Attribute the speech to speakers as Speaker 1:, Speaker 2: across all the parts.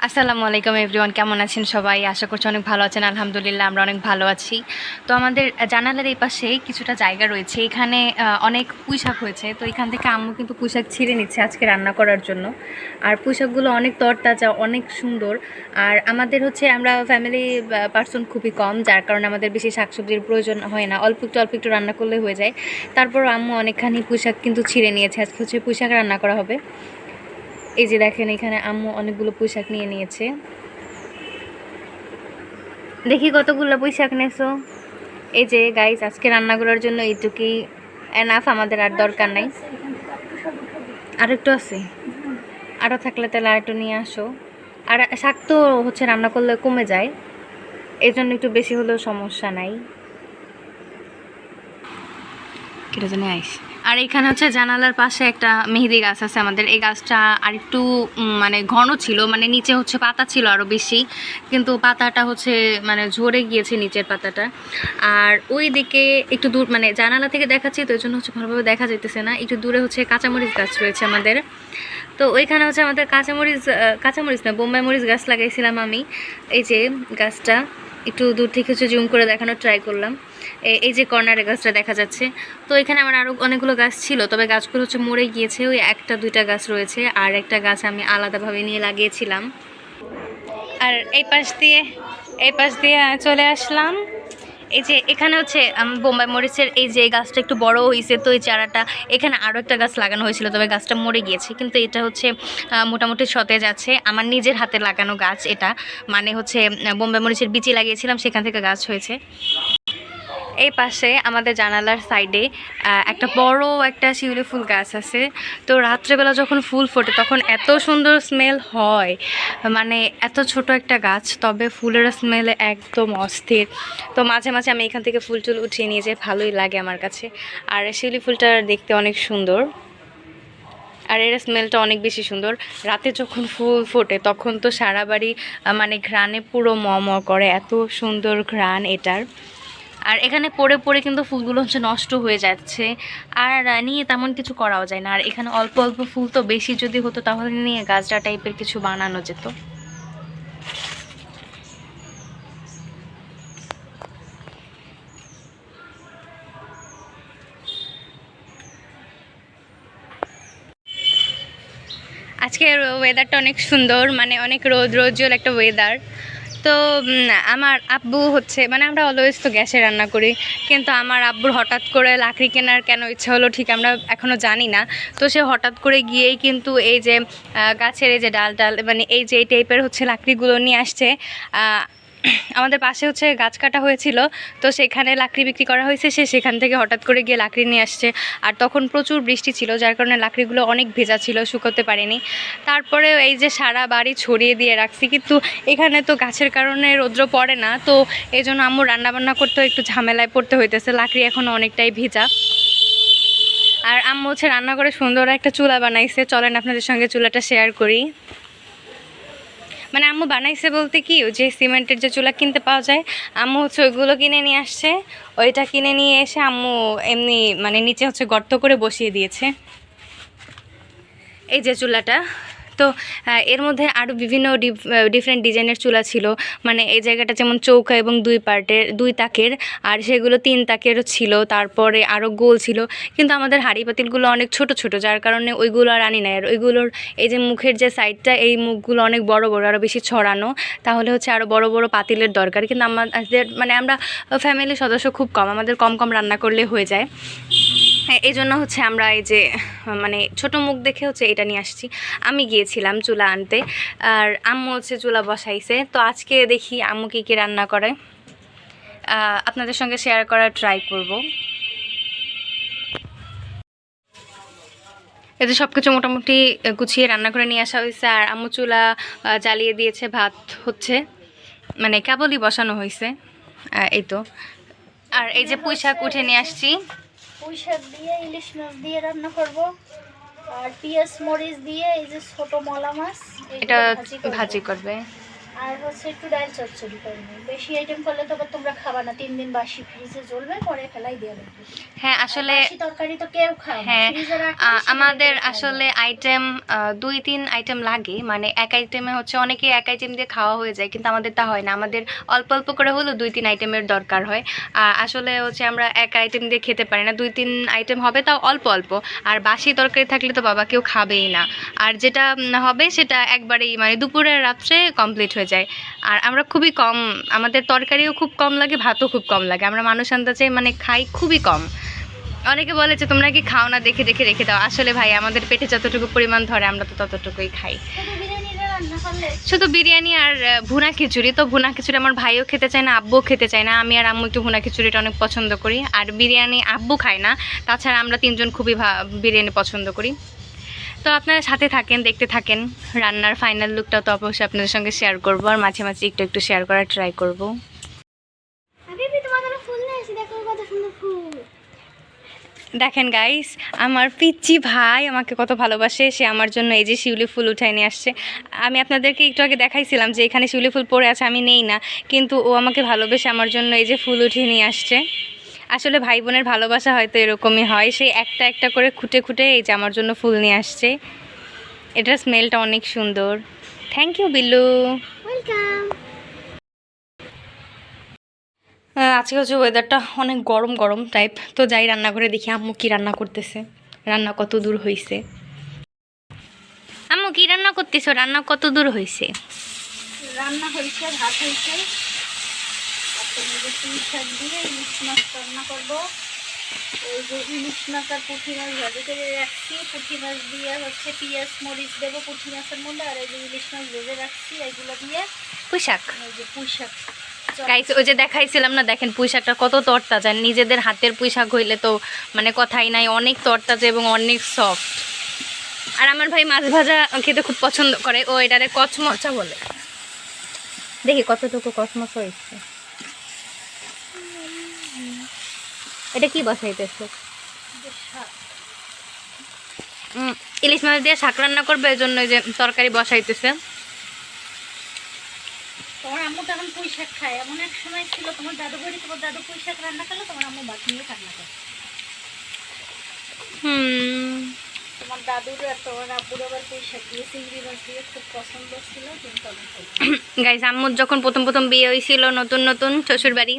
Speaker 1: আসসালামু আলাইকুম এভরিওয়ান, কেমন আছেন সবাই? আশা করছি অনেক ভালো আছেন। আলহামদুলিল্লাহ আমরা অনেক ভালো আছি। তো আমাদের জানালার এই পাশে কিছুটা জায়গা রয়েছে, এখানে অনেক পুঁইশাক হয়েছে। তো এখান থেকে আম্মু কিন্তু পুঁইশাক ছিঁড়ে নিচ্ছে আজকে রান্না করার জন্য। আর পুঁইশাকগুলো অনেক তরতাজা, অনেক সুন্দর। আর আমাদের হচ্ছে আমরা ফ্যামিলি পার্সন খুবই কম, যার কারণে আমাদের বেশি শাকসবজির প্রয়োজন হয় না, অল্প একটু রান্না করলে হয়ে যায়। তারপর আম্মু অনেকখানি পুঁইশাক কিন্তু ছিঁড়ে নিয়েছে, আজকে হচ্ছে পুঁইশাক রান্না করা হবে। এই যে দেখেন, এখানে আম্মু অনেকগুলো পুঁইশাক নিয়ে নিয়েছে। দেখি কতগুলো পুঁইশাক নেছো। এই যে গাইস, আজকে রান্না করার জন্য এইটুকুই এনাফ, আমাদের আর দরকার নাই। আর একটু আছে, আরও থাকলে তাহলে আর একটু নিয়ে আসো। আর শাক তো হচ্ছে রান্না করলে কমে যায়, এই জন্য একটু বেশি হলেও সমস্যা নাই। কেটে জানি আইস। আর এখানে হচ্ছে জানালার পাশে একটা মেহেদি গাছ আছে আমাদের। এই গাছটা আর একটু মানে ঘন ছিল, মানে নিচে হচ্ছে পাতা ছিল আরও বেশি, কিন্তু পাতাটা হচ্ছে মানে ঝরে গিয়েছে নিচের পাতাটা। আর ওই দিকে একটু দূর, মানে জানালা থেকে দেখাচ্ছি তো এই জন্য হচ্ছে ভালোভাবে দেখা যাইতেছে না, একটু দূরে হচ্ছে কাঁচামরিচ গাছ রয়েছে আমাদের। তো ওইখানে হচ্ছে আমাদের কাঁচামরিচ না, বোম্বাই মরিচ গাছ লাগাইছিলাম আমি। এই যে গাছটা একটু দূর থেকে হচ্ছে জুম করে দেখানোর ট্রাই করলাম। এই যে কর্নারে গাছটা দেখা যাচ্ছে। তো এখানে আমার আরও অনেকগুলো গাছ ছিল, তবে গাছগুলো হচ্ছে মরে গিয়েছে। ওই একটা দুইটা গাছ রয়েছে, আর একটা গাছ আমি আলাদাভাবে নিয়ে লাগিয়েছিলাম। আর এই পাশ দিয়ে চলে আসলাম। এই যে এখানে হচ্ছে বোম্বাই মরিচের এই যে গাছটা একটু বড় হয়েছে, তো এই চারাটা এখানে আরও একটা গাছ লাগানো হয়েছিল, তবে গাছটা মরে গিয়েছে। কিন্তু এটা হচ্ছে মোটামুটি সতেজ আছে, আমার নিজের হাতে লাগানো গাছ এটা। মানে হচ্ছে বোম্বাই মরিচের বিচি লাগিয়েছিলাম, সেখান থেকে গাছ হয়েছে। এই পাশে আমাদের জানালার সাইডে একটা বড় একটা শিউলি ফুল গাছ আছে। তো রাত্রেবেলা যখন ফুল ফোটে তখন এত সুন্দর স্মেল হয়, মানে এত ছোট একটা গাছ, তবে ফুলের স্মেলে একদম অস্থির। তো মাঝে মাঝে আমি এখান থেকে ফুল টুল উঠিয়ে নিয়ে যাই, ভালোই লাগে আমার কাছে। আর শিউলি ফুলটা দেখতে অনেক সুন্দর, আর এর স্মেলটা অনেক বেশি সুন্দর। রাতে যখন ফুল ফোটে তখন তো সারা বাড়ি মানে ঘ্রাণে পুরো ম ম করে, এত সুন্দর ঘ্রাণ এটার। আর এখানে পড়ে পড়ে কিন্তু ফুলগুলো হচ্ছে নষ্ট হয়ে যাচ্ছে, আর নিয়ে তেমন কিছু করাও যায় না। আর এখানে অল্প অল্প ফুল, তো বেশি যদি হতো তাহলে নিয়ে গাছটা টাইপের কিছু বানানো যেত। আজকের ওয়েদারটা অনেক সুন্দর, মানে অনেক রোজ্জ্বল একটা ওয়েদার। তো আমার আব্বু হচ্ছে, মানে আমরা অলওয়েজ তো গ্যাসে রান্না করি, কিন্তু আমার আব্বুর হঠাৎ করে লাকড়ি কেনার কেন ইচ্ছা হলো ঠিক আমরা এখনও জানি না। তো সে হঠাৎ করে গিয়েই কিন্তু এই যে গাছের এই যে ডাল মানে এই যে এই টাইপের হচ্ছে লাকড়িগুলো নিয়ে আসছে। আমাদের পাশে হচ্ছে গাছ কাটা হয়েছিল, তো সেখানে লাকড়ি বিক্রি করা হয়েছে, সে সেখান থেকে হঠাৎ করে গিয়ে লাকড়ি নিয়ে আসছে। আর তখন প্রচুর বৃষ্টি ছিল, যার কারণে লাকড়িগুলো অনেক ভেজা ছিল, শুকোতে পারেনি। তারপরে এই যে সারা বাড়ি ছড়িয়ে দিয়ে রাখছি, কিন্তু এখানে তো গাছের কারণে রৌদ্র পড়ে না, তো এই জন্য আম্মু রান্নাবান্না করতেও একটু ঝামেলায় পড়তে হইতেছে, লাকড়ি এখনও অনেকটাই ভেজা। আর আম্মু হচ্ছে রান্না করে সুন্দর একটা চুলা বানাইছে, চলেন আপনাদের সঙ্গে চুলাটা শেয়ার করি। মানে আম্মু বানাইছে বলতে কি, ওই যে সিমেন্টের যে চুলা কিনতে পাওয়া যায়, আম্মু হচ্ছে ওইগুলো কিনে নিয়ে আসছে। ওইটা কিনে নিয়ে এসে আম্মু এমনি মানে নিচে হচ্ছে গর্ত করে বসিয়ে দিয়েছে এই যে চুলাটা। তো এর মধ্যে আরও বিভিন্ন ডিফারেন্ট ডিজাইনের চুলা ছিল, মানে এই জায়গাটা যেমন চৌকা এবং দুই তাকের, আর সেগুলো 3 তাকেরও ছিল, তারপরে আরও গোল ছিল। কিন্তু আমাদের হাঁড়ি পাতিলগুলো অনেক ছোট ছোট, যার কারণে ওইগুলো আর আনি নাই। আর ওইগুলোর এই যে মুখের যে সাইডটা, এই মুখগুলো অনেক বড় বড়, আরও বেশি ছড়ানো, তাহলে হচ্ছে আরও বড় বড় পাতিলের দরকার। কিন্তু আমাদের মানে আমরা ফ্যামিলির সদস্য খুব কম, আমাদের কম কম রান্না করলে হয়ে যায়। এই জন্য হচ্ছে আমরা এই যে মানে ছোট মুখ দেখে হচ্ছে এটা নিয়ে আসছি। আমি গিয়েছিলাম চুলা আনতে, আর আম্মু হচ্ছে চুলা বসাইছে। তো আজকে দেখি আম্মু কী কী রান্না করে, আপনাদের সঙ্গে শেয়ার করার ট্রাই করব। এতে সব কিছু মোটামুটি গুছিয়ে রান্না করে নিয়ে আসা হয়েছে, আর আম্মু চুলা জ্বালিয়ে দিয়েছে, ভাত হচ্ছে মানে কেবলই বসানো হয়েছে। এই তো। আর এই যে পুঁই শাক উঠে নিয়ে আসছি,
Speaker 2: পুঁই শাক দিয়ে ইলিশ মাছ দিয়ে রান্না করব, আর পেঁয়াজ মরিচ দিয়ে এই যে ছোট মলা মাছ
Speaker 1: এটা ভাজি করবে।
Speaker 2: আর হচ্ছে একটু ডাল চচ্চড়ি করবো। বেশি আইটেম করলে তো আবার তোমরা খাবা না, 3 দিন বাসি ফ্রিজে জ্বলবে, পরে ফেলাই দিয়ে লাগবে।
Speaker 1: হ্যাঁ আসলে
Speaker 2: বাসি তরকারি তো কেউ খায় না,
Speaker 1: হ্যাঁ
Speaker 2: ফ্রিজে রাখলে সেটাই
Speaker 1: আমাদের
Speaker 2: খাওয়া
Speaker 1: আসলে
Speaker 2: যায়।
Speaker 1: আইটেম 2-3 আইটেম লাগে, মানে এক আইটেমে হচ্ছে অনেকে এক আইটেম দিয়ে খাওয়া হয়ে যায়, কিন্তু আমাদের তা হয় না, আমাদের অল্প অল্প করে হলেও 2-3 আইটেমের দরকার হয়। আসলে হচ্ছে আমরা এক আইটেম দিয়ে খেতে পারি না, 2-3 আইটেম হবে তাও অল্প অল্প। আর বাসি তরকারি থাকলে তো বাবা কেউ খাবেই না, আর যেটা হবে সেটা একবারেই মানে দুপুরের রাত্রে কমপ্লিট হয়ে যায়। আর আমরা খুবই কম, আমাদের তরকারিও খুব কম লাগে, ভাতও খুব কম লাগে, আমরা মানুষ আন্দাজে মানে খাই খুবই কম। অনেকে বলে যে তোমরা কি খাও না, দেখে দেখে রেখে দাও। আসলে ভাই আমাদের পেটে যতটুকু পরিমাণ ধরে আমরা তো ততটুকুই খাই।
Speaker 2: শুধু বিরিয়ানিটা রান্না করলে
Speaker 1: শুধু বিরিয়ানি আর ভুনা খিচুড়ি, তো ভুনা খিচুড়ি আমার ভাইও খেতে চায় না, আব্বুও খেতে চায় না, আমি আর আম্মু একটু ভুনা খিচুড়িটা অনেক পছন্দ করি। আর বিরিয়ানি আব্বু খায় না, তাছাড়া আমরা 3জন খুবই বিরিয়ানি পছন্দ করি। তো আপনারা সাথে থাকেন, দেখতে থাকেন। রান্নার ফাইনাল লুকটা তো অবশ্যই আপনাদের সঙ্গে শেয়ার করবো, আর মাঝে মাঝে একটু একটু শেয়ার করার ট্রাই করবো।
Speaker 2: আমি তোমার জন্য ফুল নিয়ে আসি, দেখো কত সুন্দর ফুল।
Speaker 1: দেখেন গাইস, আমার পিচ্চি ভাই আমাকে কত ভালোবাসে, সে আমার জন্য এই যে শিউলি ফুল উঠায় নিয়ে আসছে। আমি আপনাদেরকে একটু আগে দেখাইছিলাম যে এখানে শিউলি ফুল পড়ে আছে, আমি নেই না, কিন্তু ও আমাকে ভালোবেসে আমার জন্য এই যে ফুল উঠিয়ে নিয়ে আসছে। আসলে ভাই বোনের ভালোবাসা হয়তো এরকমই হয়, সেই একটা একটা করে খুঁটে খুঁটে এই যে আমার জন্য ফুল নিয়ে আসছে। এটার স্মেলটা অনেক সুন্দর। Thank you Billu.
Speaker 2: ওয়েলকাম।
Speaker 1: আজকে হচ্ছে ওয়েদারটা অনেক গরম গরম টাইপ, তো যাই রান্নাঘরে দেখি আম্মু কি রান্না করতেছে, রান্না কত দূর হয়েছে। আম্মু কি রান্না করতেছো, রান্না কত দূর হয়েছে?
Speaker 2: রান্না হয়েছে, ভাত হয়েছে, পুঁই শাক দিয়ে ইলিশ মাছ রান্না করবো। ওই যে ইলিশ মাছ আর পুঁটি মাছ ভাজি করে রাখছি, পুঁটি মাছ দিয়ে হচ্ছে পেঁয়াজ মরিচ দেবো পুঁটি মাছের মধ্যে, আর এই যে ইলিশ মাছ ভেজে রাখছি এগুলো দিয়ে
Speaker 1: পুঁই শাক।
Speaker 2: ওই যে পুঁই শাক।
Speaker 1: গাইস ওই যে দেখাইছিলাম না, দেখেন পুঁই শাকটা কত তরতাজা, নিজেদের হাতের পুঁই শাক হইলে তো মানে কথাই নাই, অনেক তরতাজা এবং অনেক সফট। আর আমার ভাই মাছ ভাজা খেতে খুব পছন্দ করে, ও এটারে কচমচা বলে। দেখি কতটুকু কচমচা হয়েছে। এটা কি বসাইতেছে? ইলিশ মাছ দিয়ে শাক রান্না করবে, এই জন্য যে তরকারি বসাইতেছে।
Speaker 2: তোমার আম্মু তখন পুঁই শাক খায়, এমন এক সময় ছিল তোমার দাদু বাড়ি, তোমার দাদু পুঁই শাক রান্না করলে তোমার আম্মু বাকি নিয়ে রান্না করে। তোমার দাদুর আর তোমার আব্বুর আবার পুঁই শাক দিয়ে চিংড়ি মাছ দিয়ে খুব পছন্দ ছিল, কিন্তু আমি
Speaker 1: গাইস আম্মুর যখন প্রথম প্রথম বিয়ে হয়েছিল নতুন নতুন শ্বশুর বাড়ি,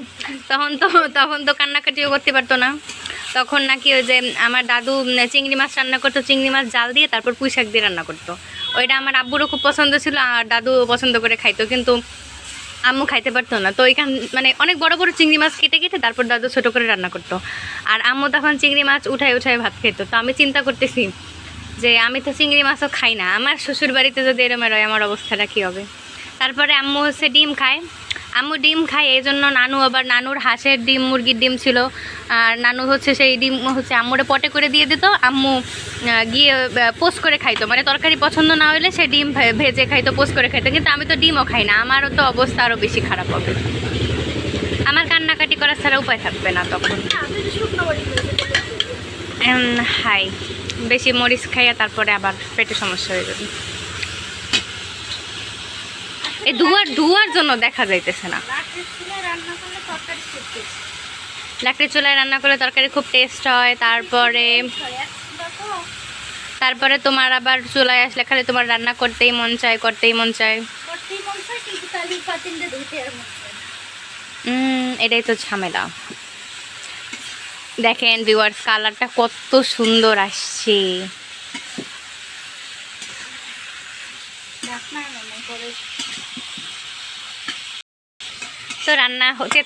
Speaker 1: তখন তো কান্নাকাটিও করতে পারতো না। তখন নাকি ওই যে আমার দাদু চিংড়ি মাছ রান্না করতো, চিংড়ি মাছ জাল দিয়ে তারপর পুঁই শাক দিয়ে রান্না করতো। ওইটা আমার আব্বুরও খুব পছন্দ ছিল, আর দাদু পছন্দ করে খাইতো, কিন্তু আম্মু খাইতে পারতো না। তো ওইখান মানে অনেক বড় বড় চিংড়ি মাছ কেটে কেটে তারপর দাদু ছোটো করে রান্না করতো, আর আম্মু তখন চিংড়ি মাছ উঠায় উঠায় ভাত খেত। তো আমি চিন্তা করতেছি যে আমি তো চিংড়ি মাছও খাই না, আমার শ্বশুর বাড়িতে যদি এরম হয় আমার অবস্থাটা কী হবে। তারপরে আম্মু হচ্ছে ডিম খায়, আম্মু ডিম খায়, এই জন্য নানু আবার, নানুর হাঁসের ডিম মুরগির ডিম ছিল, আর নানু হচ্ছে সেই ডিম হচ্ছে আম্মুরে পটে করে দিয়ে দিত, আম্মু গিয়ে পোস্ট করে খাইতো, মানে তরকারি পছন্দ না হলে সে ডিম ভেজে খাইতো, পোস্ট করে খাইতো। কিন্তু আমি তো ডিমও খাই না, আমারও তো অবস্থা আরও বেশি খারাপ হবে, আমার কান্নাকাটি করার ছাড়া উপায় থাকবে না তখন। হাই বেশি মরিচ খাইয়া তারপরে আবার পেটে সমস্যা হয়ে যাবে। এই ধোয়ার জন্য দেখা যাইতেছে না। লাকড়ির চুলায় রান্না করলে তরকারি খুব টেস্ট হয়। তারপরে তোমার আবার চুলায় আসলে খালি তোমার রান্না করতেই মন চায়, করতেই মন চায়। এটাই তো ঝামেলা। দেখেন ভিউয়ার্স, কালারটা কত সুন্দর আসছে। তো রান্না হতে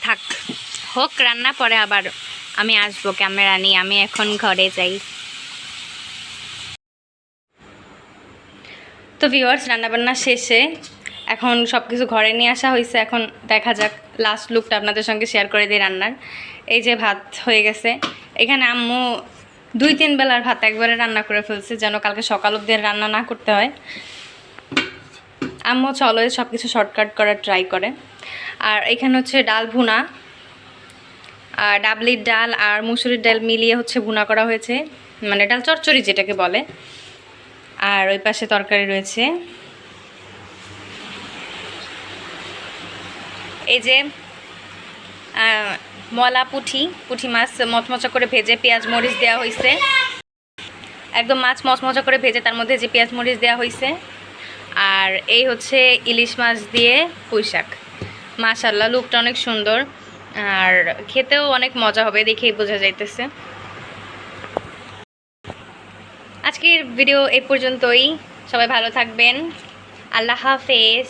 Speaker 1: হোক রান্না, পরে আবার আমি আসবো ক্যামেরা নিয়ে। আমি এখন ঘরে যাই। তো ভিউয়ার্স, রান্নাবান্না শেষে এখন সব কিছু ঘরে নিয়ে আসা হয়েছে। এখন দেখা যাক লাস্ট লুকটা আপনাদের সঙ্গে শেয়ার করে দিই রান্নার। এই যে ভাত হয়ে গেছে, এখানে আম্মু 2-3 বেলার ভাত একবারে রান্না করে ফেলছে, যেন কালকে সকাল অবধি রান্না না করতে হয়। আম্মু চলো সব কিছু শর্টকাট করার ট্রাই করে। আর এখানে হচ্ছে ডাল ভুনা, আর ডাবলির ডাল আর মুসুরির ডাল মিলিয়ে হচ্ছে ভুনা করা হয়েছে, মানে ডাল চচ্চড়ি যেটাকে বলে। আর ওই পাশে তরকারি রয়েছে। এই যে মলা পুঁটি মাছ মচমচা করে ভেজে পেঁয়াজ মরিচ দেওয়া হয়েছে, একদম মাছ মচমচা করে ভেজে তার মধ্যে যে পেঁয়াজ মরিচ দেওয়া হয়েছে। আর এই হচ্ছে ইলিশ মাছ দিয়ে পুঁই শাক। মাশাআল্লাহ, লুকটা অনেক সুন্দর আর খেতেও অনেক মজা হবে, দেখেই বোঝা যাইতেছে। আজকের ভিডিও এই পর্যন্তই, সবাই ভালো থাকবেন, আল্লাহ হাফেজ।